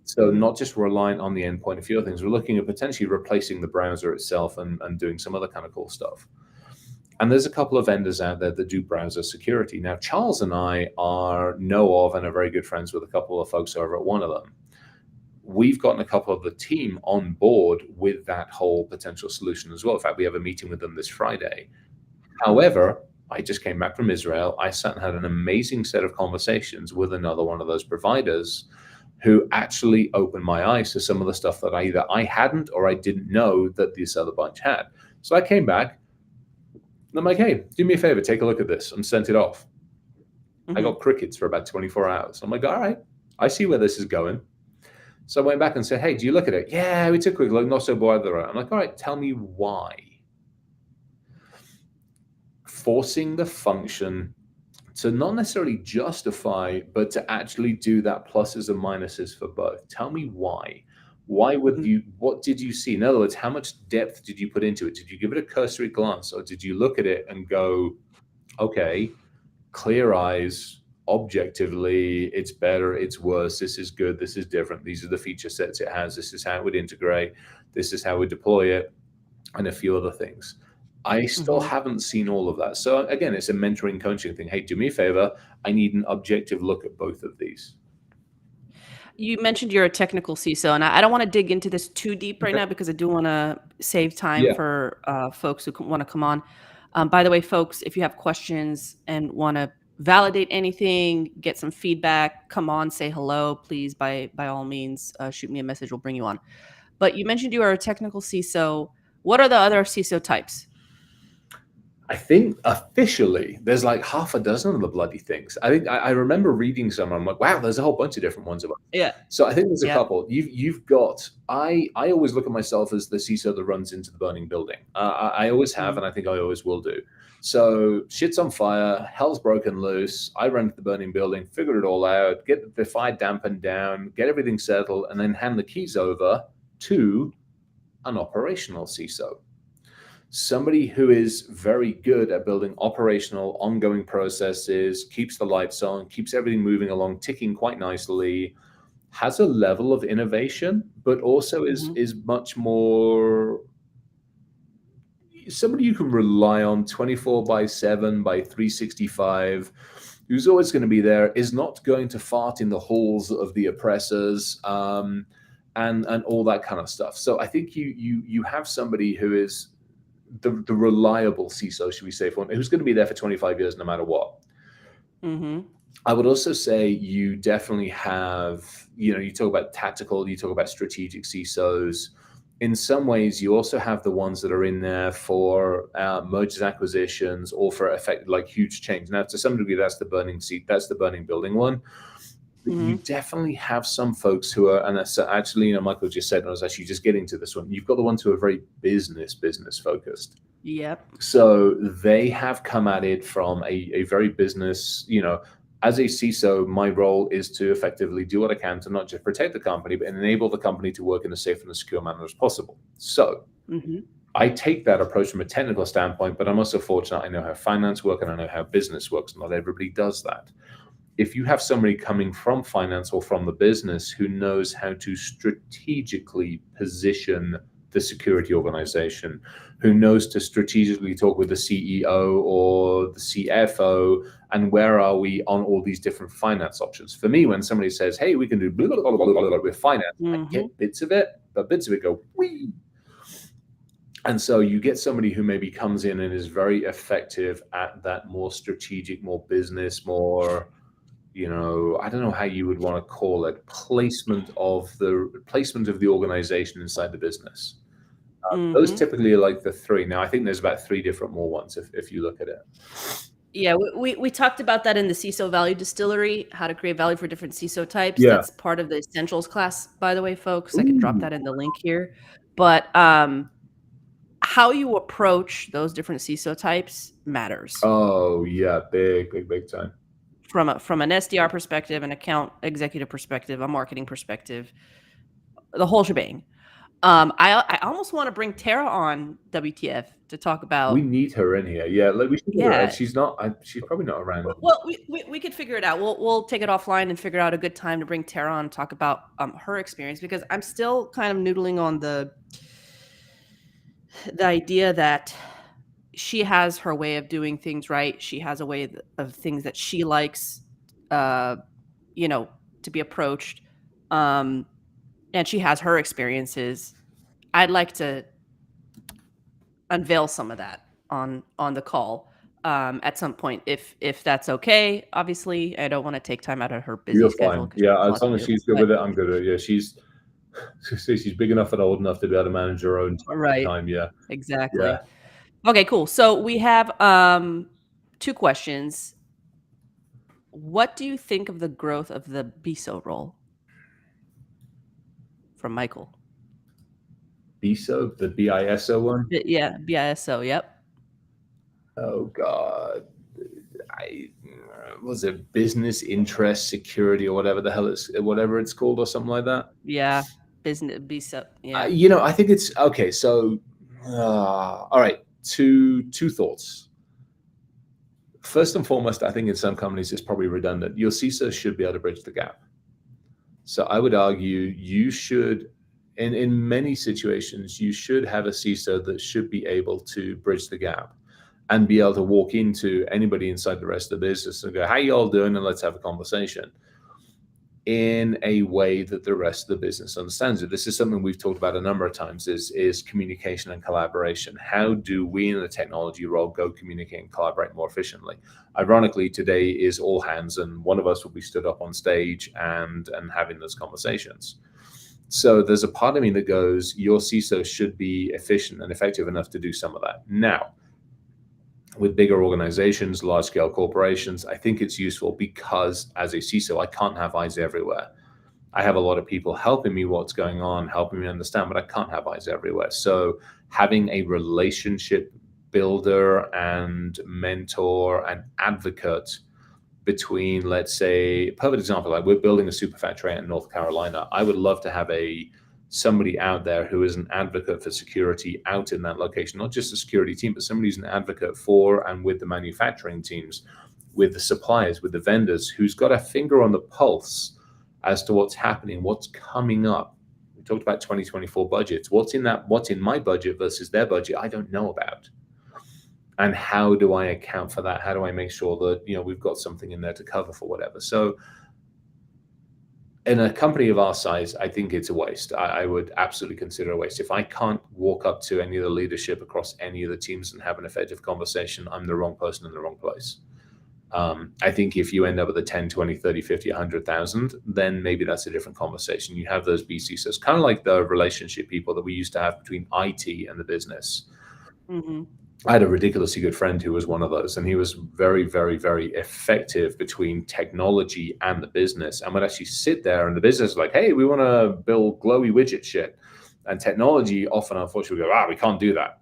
So Mhm. not just relying on the endpoint, a few other things. We're looking at potentially replacing the browser itself and doing some other kind of cool stuff. And there's a couple of vendors out there that do browser security. Now, Charles and I know of and are very good friends with a couple of folks over at one of them. We've gotten a couple of the team on board with that whole potential solution as well. In fact, we have a meeting with them this Friday. However, I just came back from Israel. I sat and had an amazing set of conversations with another one of those providers who actually opened my eyes to some of the stuff that either I hadn't or I didn't know that this other bunch had. So I came back and I'm like, hey, do me a favor, take a look at this, and sent it off. I got crickets for about 24 hours. I'm like, all right, I see where this is going. So I went back and said, hey, do you look at it? Yeah, we took a quick look, not so bothered. I'm like, all right, tell me why. Forcing the function to not necessarily justify, but to actually do that pluses and minuses for both. Tell me why. Why would you? What did you see? In other words, how much depth did you put into it? Did you give it a cursory glance, or did you look at it and go, okay, clear eyes, objectively, it's better, it's worse, this is good, this is different, these are the feature sets it has, this is how it would integrate, this is how we deploy it, and a few other things. I still haven't seen all of that. So again, it's a mentoring coaching thing. Hey, do me a favor. I need an objective look at both of these. You mentioned you're a technical CISO, and I don't want to dig into this too deep right Okay. now because I do want to save time Yeah. for folks who want to come on. By the way, folks, if you have questions and want to validate anything, get some feedback, come on, say hello, please. By all means, shoot me a message. We'll bring you on. But you mentioned you are a technical CISO. What are the other CISO types? I think officially there's like half a dozen of the bloody things. I think I remember reading some. I'm like, wow, there's a whole bunch of different ones about. Yeah. So I think there's a Yeah. couple. You've got. I always look at myself as the CISO that runs into the burning building. I always have, and I think I always will do. So shit's on fire, hell's broken loose. I run to the burning building, figure it all out, get the fire dampened down, get everything settled, and then hand the keys over to an operational CISO. Somebody who is very good at building operational, ongoing processes, keeps the lights on, keeps everything moving along, ticking quite nicely, has a level of innovation, but also is much more somebody you can rely on 24/7 by 365, who's always going to be there, is not going to fart in the halls of the oppressors, and all that kind of stuff. So I think you have somebody who is the reliable CISO, should we say, for who's going to be there for 25 years no matter what. I would also say you definitely have, you talk about tactical, you talk about strategic CISOs. In some ways, you also have the ones that are in there for mergers, acquisitions, or for effect like huge change. Now, to some degree, that's the burning seat, that's the burning building one. But you definitely have some folks who are, and that's actually, Michael just said, and I was actually just getting to this one. You've got the ones who are very business focused. Yep. So they have come at it from a very business, as a CISO, my role is to effectively do what I can to not just protect the company, but enable the company to work in a safe and a secure manner as possible. So I take that approach from a technical standpoint, but I'm also fortunate I know how finance works and I know how business works. Not everybody does that. If you have somebody coming from finance or from the business who knows how to strategically position the security organization, who knows to strategically talk with the CEO or the CFO, and where are we on all these different finance options. For me, when somebody says, hey, we can do blah, blah, blah, blah, blah, blah, with finance, I get bits of it, but bits of it go, wee. And so you get somebody who maybe comes in and is very effective at that more strategic, more business, more, I don't know how you would want to call it, placement of the organization inside the business. Those typically are like the three. Now, I think there's about three different more ones if you look at it. Yeah, we talked about that in the CISO value distillery, how to create value for different CISO types. Yeah. That's part of the essentials class, by the way, folks. I can drop that in the link here. But how you approach those different CISO types matters. Oh, yeah, big time. from an SDR perspective, an account executive perspective, a marketing perspective, the whole shebang. I almost want to bring Tara on WTF to talk We about. need her in here. Yeah, like we should get her. Yeah. She's not. She's probably not around. Well, we could figure it out. We'll take it offline and figure out a good time to bring Tara on and talk about her experience, because I'm still kind of noodling on the idea that she has her way of doing things right. She has a way of things that she likes, uh, to be approached, and she has her experiences. I'd like to unveil some of that on the call at some point, if that's okay. Obviously, I don't want to take time out of her busy You're schedule fine. because she Yeah, has a as lot to long as do. she's good But with it, I'm good with it. Yeah, she's big enough and old enough to be able to manage her own right, time. Yeah, yeah. exactly. Okay, cool. So we have two questions. What do you think of the growth of the BISO role? From Michael. BISO, the BISO one. Yeah, BISO. Yep. Oh God, I was it business interest security or whatever the hell whatever it's called or something like that. Yeah, business BISO. Yeah. I think it's okay. So, all right, two thoughts. First and foremost, I think in some companies it's probably redundant. Your CISO should be able to bridge the gap. So I would argue you should, in many situations, you should have a CISO that should be able to bridge the gap and be able to walk into anybody inside the rest of the business and go, "How you all doing?" and let's have a conversation in a way that the rest of the business understands it. This is something we've talked about a number of times, is communication and collaboration. How do we in the technology role go communicate and collaborate more efficiently? Ironically, today is all hands, and one of us will be stood up on stage and having those conversations. So there's a part of me that goes, your CISO should be efficient and effective enough to do some of that. Now, with bigger organizations, large scale corporations, I think it's useful because as a CISO, I can't have eyes everywhere. I have a lot of people helping me what's going on, helping me understand, but I can't have eyes everywhere. So having a relationship builder and mentor and advocate between, let's say, perfect example, like we're building a super factory out in North Carolina. I would love to have somebody out there who is an advocate for security out in that location, not just a security team, but somebody who's an advocate for and with the manufacturing teams, with the suppliers, with the vendors, who's got a finger on the pulse as to what's happening, what's coming up. We talked about 2024 budgets. What's in my budget versus their budget, I don't know about. And how do I account for that? How do I make sure that we've got something in there to cover for whatever? So in a company of our size, I think it's a waste. I would absolutely consider a waste. If I can't walk up to any of the leadership across any of the teams and have an effective conversation, I'm the wrong person in the wrong place. I think if you end up with a 10, 20, 30, 50, 100,000, then maybe that's a different conversation. You have those BCCs, kind of like the relationship people that we used to have between IT and the business. Mm-hmm. I had a ridiculously good friend who was one of those, and he was very, very, very effective between technology and the business, and would actually sit there and the business is like, "Hey, we want to build glowy widget shit," and technology often, unfortunately, go, "We can't do that."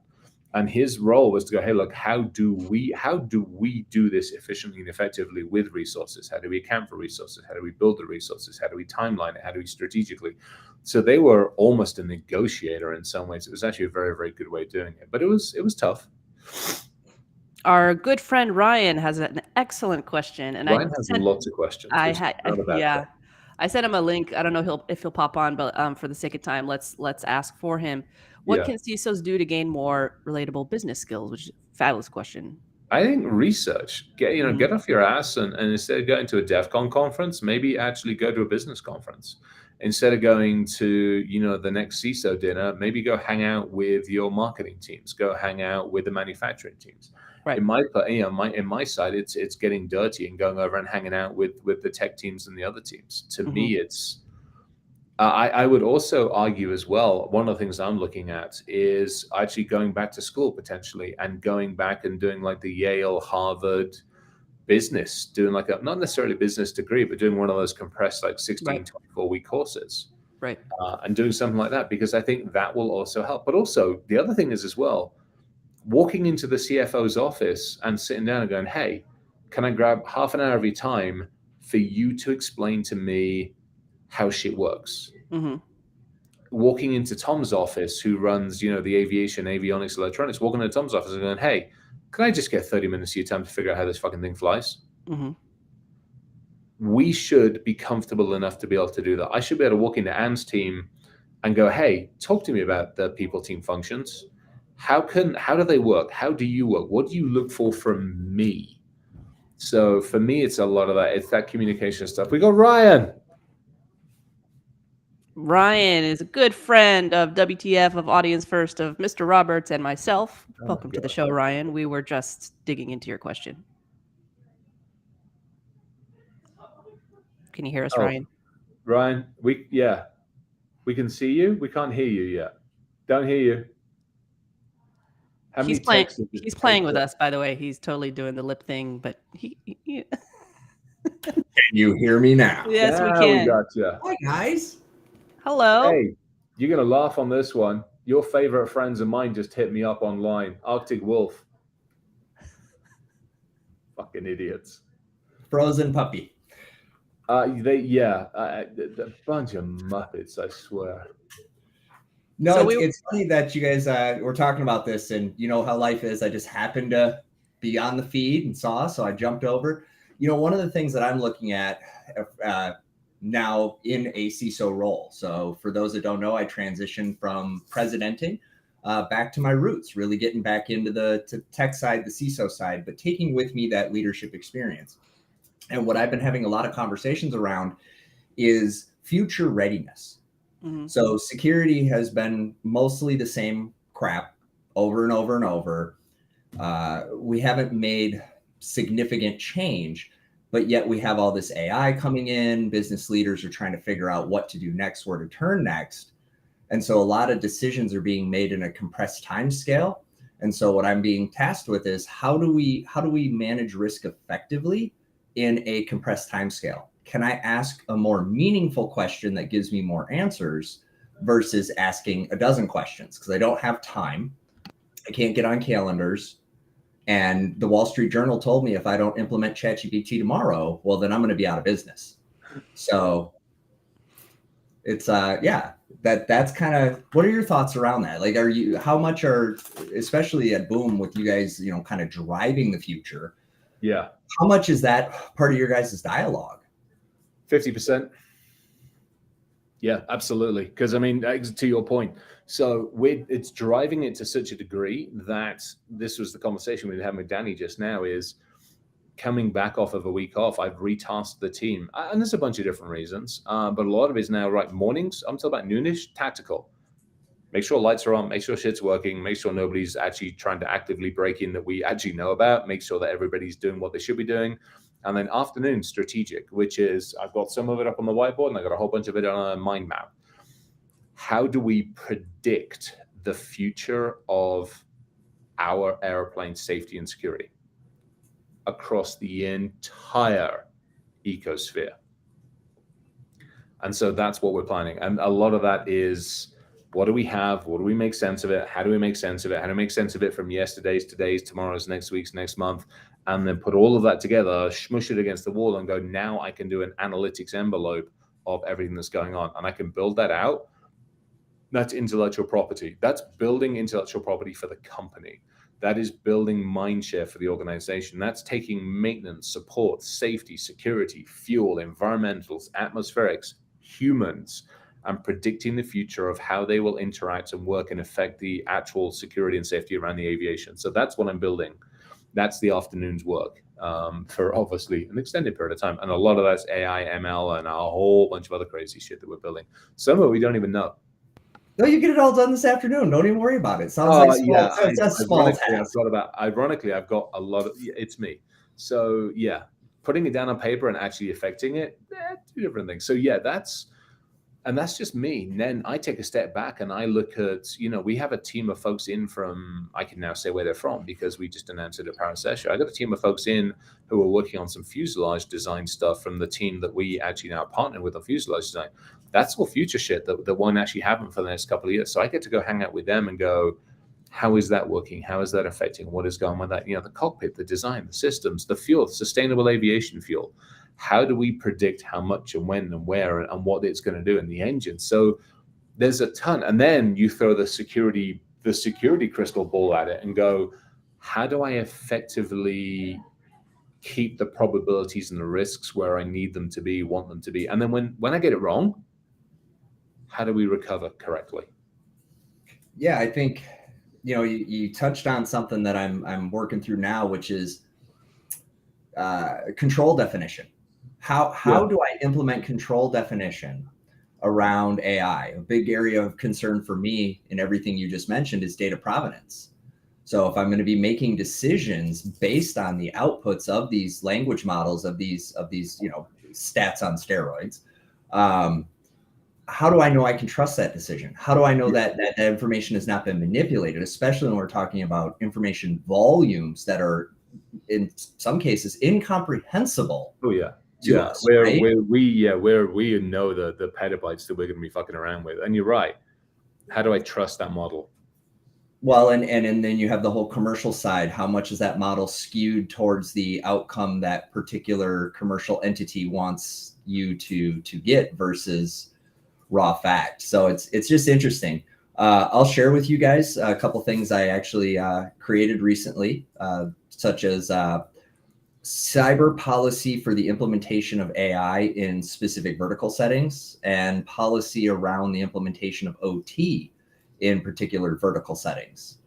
And his role was to go, "Hey, look, how do we do this efficiently and effectively with resources? How do we account for resources? How do we build the resources? How do we timeline it? How do we strategically?" So they were almost a negotiator in some ways. It was actually a very, very good way of doing it, but it was tough. Our good friend Ryan has an excellent question, and Ryan has lots of questions. yeah, I sent him a link. I don't know if he'll pop on, but for the sake of time, let's ask for him. What can CISOs do to gain more relatable business skills? Which is a fabulous question. I think research. Get off your ass and instead of going to a DEF CON conference, maybe actually go to a business conference. Instead of going to the next CISO dinner, maybe go hang out with your marketing teams. Go hang out with the manufacturing teams. Right. In my side, it's getting dirty and going over and hanging out with the tech teams and the other teams. To me, it's. I would also argue as well, one of the things I'm looking at is actually going back to school potentially and going back and doing like the Yale, Harvard business, doing like not necessarily business degree, but doing one of those compressed like 16, 24-week courses. Right. And doing something like that, because I think that will also help. But also the other thing is as well, walking into the CFO's office and sitting down and going, "Hey, can I grab half an hour of your time for you to explain to me how shit works? Mm-hmm. Walking into Tom's office, who runs, the aviation, avionics, electronics, walking into Tom's office and going, hey, can I just get 30 minutes of your time to figure out how this fucking thing flies? Mm-hmm. We should be comfortable enough to be able to do that. I should be able to walk into Anne's team and go, hey, talk to me about the people team functions. How do they work? How do you work? What do you look for from me? So for me, it's a lot of that. It's that communication stuff. We got Ryan. Ryan is a good friend of WTF, of Audience First, of Mr. Roberts and myself. Welcome to the show, Ryan. We were just digging into your question. Can you hear us, Ryan? Ryan, we can see you. We can't hear you yet. Don't hear you. How many texts? He's playing with us, by the way. He's totally doing the lip thing, but he Can you hear me now? Yes, we Yeah, can. we got you. Hi, guys. Hello. Hey, you're gonna laugh on this one. Your favorite friends of mine just hit me up online. Arctic Wolf. Fucking idiots. Frozen puppy. A bunch of muppets, I swear. No, So it's funny that you guys were talking about this, and you know how life is. I just happened to be on the feed and saw, so I jumped over. One of the things that I'm looking at now in a CISO role. So for those that don't know, I transitioned from presidenting back to my roots, really getting back into the tech side, the CISO side, but taking with me that leadership experience. And what I've been having a lot of conversations around is future readiness. Mm-hmm. So security has been mostly the same crap over and over and over. We haven't made significant change, but yet we have all this AI coming in. Business leaders are trying to figure out what to do next, where to turn next. And so a lot of decisions are being made in a compressed time scale. And so what I'm being tasked with is how do we manage risk effectively in a compressed time scale? Can I ask a more meaningful question that gives me more answers versus asking a dozen questions? Because I don't have time. I can't get on calendars. And the Wall Street Journal told me if I don't implement ChatGPT tomorrow, well, then I'm going to be out of business. So it's, that's kind of, what are your thoughts around that? Like, how much are, especially at Boom with you guys, kind of driving the future? Yeah. How much is that part of your guys' dialogue? 50%. Yeah, absolutely. Because I mean, to your point, so it's driving it to such a degree that this was the conversation we were having with Danny just now, is coming back off of a week off. I've retasked the team, and there's a bunch of different reasons, but a lot of it is now, right, mornings, I'm talking about noonish, tactical. Make sure lights are on, make sure shit's working, make sure nobody's actually trying to actively break in that we actually know about, make sure that everybody's doing what they should be doing. And then afternoon, strategic, which is, I've got some of it up on the whiteboard and I got a whole bunch of it on a mind map. How do we predict the future of our airplane safety and security across the entire ecosphere? And so that's what we're planning. And a lot of that is, what do we have? What do we make sense of it? How do we make sense of it? How do we make sense of it from yesterday's, today's, tomorrow's, next week's, next month? And then put all of that together, smush it against the wall and go, now I can do an analytics envelope of everything that's going on. And I can build that out. That's intellectual property. That's building intellectual property for the company. That is building mindshare for the organization. That's taking maintenance, support, safety, security, fuel, environmentals, atmospherics, humans, and predicting the future of how they will interact and work and affect the actual security and safety around the aviation. So that's what I'm building. That's the afternoon's work for obviously an extended period of time. And a lot of that's AI, ML, and a whole bunch of other crazy shit that we're building. Some of it we don't even know. No, you get it all done this afternoon. Don't even worry about it. Sounds like small task. Ironically, I've got a lot of, it's me. So yeah, putting it down on paper and actually affecting it, two different things. So yeah, that's just me. And then I take a step back and I look at, we have a team of folks in from, I can now say where they're from because we just announced it at Paris Air Show. I got a team of folks in who are working on some fuselage design stuff from the team that we actually now partner with on fuselage design. That's all future shit that won't actually happen for the next couple of years. So I get to go hang out with them and go, How is that working? How is that affecting? What is going on with that? The cockpit, the design, the systems, the fuel, sustainable aviation fuel. How do we predict how much and when and where and what it's going to do in the engine? So there's a ton. And then you throw the security crystal ball at it and go, how do I effectively keep the probabilities and the risks where I need them to be, want them to be? And then when I get it wrong, how do we recover correctly? Yeah, I think you touched on something that I'm working through now, which is control definition. How do I implement control definition around AI? A big area of concern for me in everything you just mentioned is data provenance. So if I'm going to be making decisions based on the outputs of these language models, of these stats on steroids, how do I know I can trust that decision? How do I know that information has not been manipulated, especially when we're talking about information volumes that are in some cases incomprehensible? Oh yeah. To us, where right? we know the petabytes that we're going to be fucking around with. And you're right. How do I trust that model? Well, and then you have the whole commercial side. How much is that model skewed towards the outcome that particular commercial entity wants you to get versus raw fact? So it's just interesting. I'll share with you guys a couple things I actually created recently, such as cyber policy for the implementation of AI in specific vertical settings, and policy around the implementation of OT in particular vertical settings.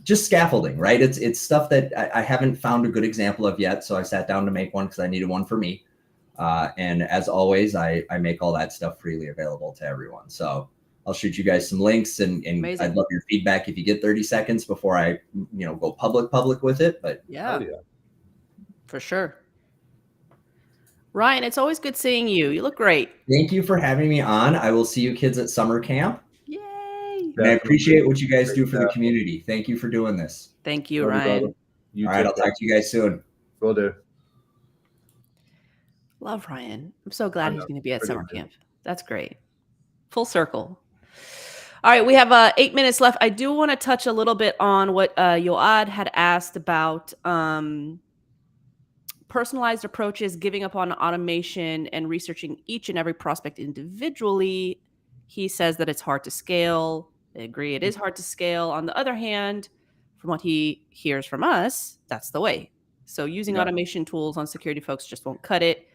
Just scaffolding, right? It's stuff that I haven't found a good example of yet. So I sat down to make one because I needed one for me. And as always, I make all that stuff freely available to everyone. So I'll shoot you guys some links, and I'd love your feedback if you get 30 seconds before I go public with it. But yeah, for sure. Ryan, it's always good seeing you. You look great. Thank you for having me on. I will see you kids at summer camp. Yay! And I appreciate what you guys do for the community. Thank you for doing this. Thank you, Ryan. All right, I'll talk to you guys soon. Will do. Love Ryan. I'm so glad he's going to be at summer camp. That's great. Full circle. All right, we have 8 minutes left. I do want to touch a little bit on what Yoad had asked about personalized approaches, giving up on automation and researching each and every prospect individually. He says that it's hard to scale. I agree, it is hard to scale. On the other hand, from what he hears from us, that's the way. So using automation tools on security folks just won't cut it.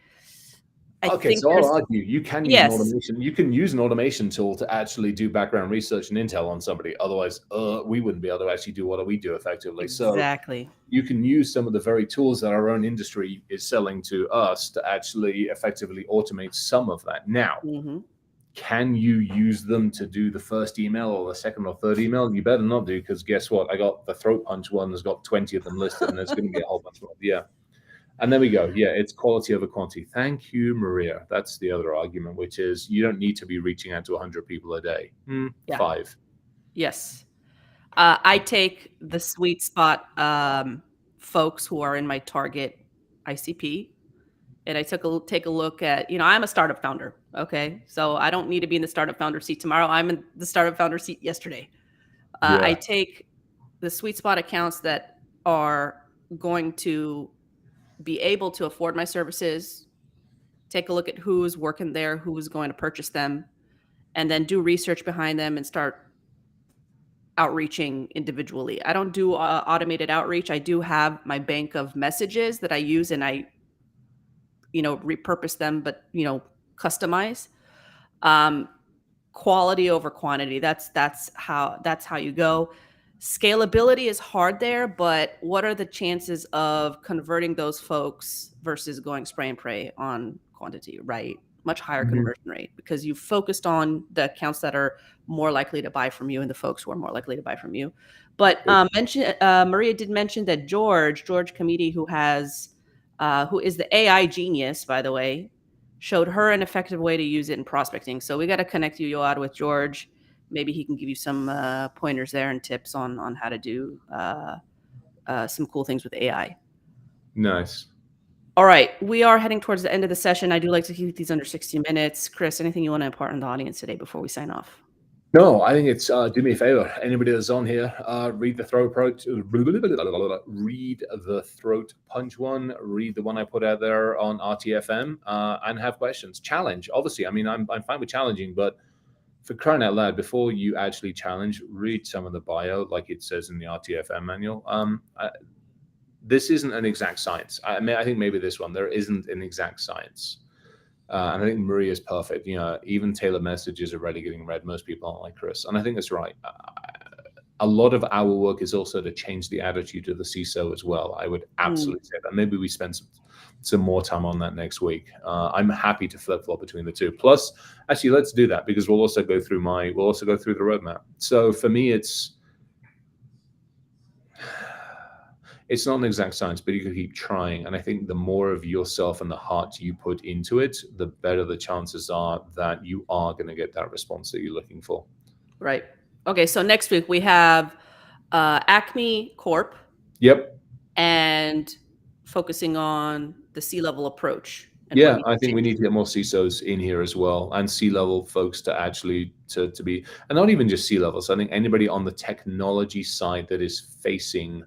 So I'll argue you can use an automation. You can use an automation tool to actually do background research and intel on somebody. Otherwise, we wouldn't be able to actually do what we do effectively. Exactly. So you can use some of the very tools that our own industry is selling to us to actually effectively automate some of that. Now, can you use them to do the first email or the second or third email? You better not do, because guess what? I got the throat punch one. There's got 20 of them listed, and there's going to be a whole bunch more. Yeah. And there we go. Yeah, it's quality over quantity. Thank you, Maria. That's the other argument, which is you don't need to be reaching out to 100 people a day. 5. Yes. I take the sweet spot folks who are in my target ICP, and I take a look at, I'm a startup founder. Okay. So I don't need to be in the startup founder seat tomorrow. I'm in the startup founder seat yesterday. I take the sweet spot accounts that are going to be able to afford my services, take a look at who's working there, who's going to purchase them, and then do research behind them and start outreaching individually. I don't do automated outreach. I do have my bank of messages that I use, and I, repurpose them, but, customize. Quality over quantity. That's how you go. Scalability is hard there, but what are the chances of converting those folks versus going spray and pray on quantity, right? Much higher conversion rate, because you focused on the accounts that are more likely to buy from you and the folks who are more likely to buy from you. But Maria did mention that George Comedy, who is the AI genius, by the way, showed her an effective way to use it in prospecting. So we got to connect you, Yoad, with George. Maybe he can give you some pointers there and tips on how to do some cool things with AI. Nice. All right. We are heading towards the end of the session. I do like to keep these under 60 minutes. Chris, anything you want to impart on the audience today before we sign off? No, I think it's do me a favor. Anybody that's on here, read the throat approach, read the throat punch one, read the one I put out there on RTFM, and have questions. Challenge, obviously. I mean, I'm fine with challenging, but for crying out loud, before you actually challenge, read some of the bio, like it says in the RTFM manual. This isn't an exact science. I mean, I think maybe this one there isn't an exact science. And I think Maria is perfect. Even tailored messages are already getting read. Most people aren't like Chris. And I think that's right. A lot of our work is also to change the attitude of the CISO as well. I would absolutely say that. Maybe we spend some more time on that next week. I'm happy to flip-flop between the two. Plus, actually, let's do that because we'll also go through the roadmap. So for me, it's not an exact science, but you can keep trying. And I think the more of yourself and the heart you put into it, the better the chances are that you are going to get that response that you're looking for. Right. Okay. So next week we have Acme Corp. Yep. And focusing on the C-level approach. Yeah, I think we need to get more CISOs in here as well, and C-level folks to actually to be, and not even just C-levels. I think anybody on the technology side that is facing,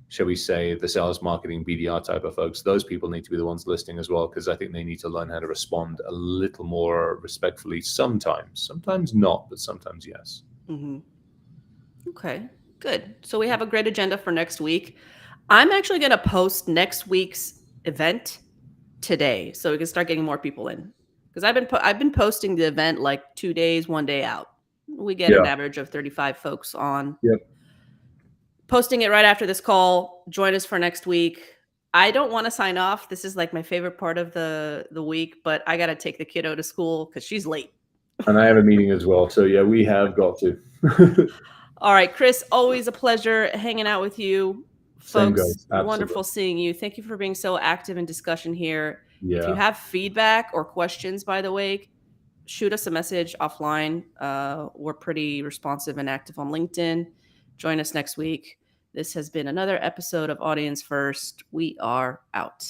shall we say, the sales, marketing, BDR type of folks, those people need to be the ones listening as well, because I think they need to learn how to respond a little more respectfully sometimes not, but sometimes yes. Mm-hmm. Okay, good. So we have a great agenda for next week. I'm actually going to post next week's event today so we can start getting more people in, because I've been posting the event like 2 days, 1 day out. We get an average of 35 folks on. Yep. Posting it right after this call. Join us for next week. I don't want to sign off. This is like my favorite part of the week, but I got to take the kiddo to school because she's late. And I have a meeting as well. So yeah, we have got to. All right, Chris, always a pleasure hanging out with you. Same Folks, goes. Absolutely. wonderful seeing you. Thank you for being so active in discussion here. Yeah. If you have feedback or questions, by the way, shoot us a message offline. We're pretty responsive and active on LinkedIn. Join us next week. This has been another episode of Audience First. We are out.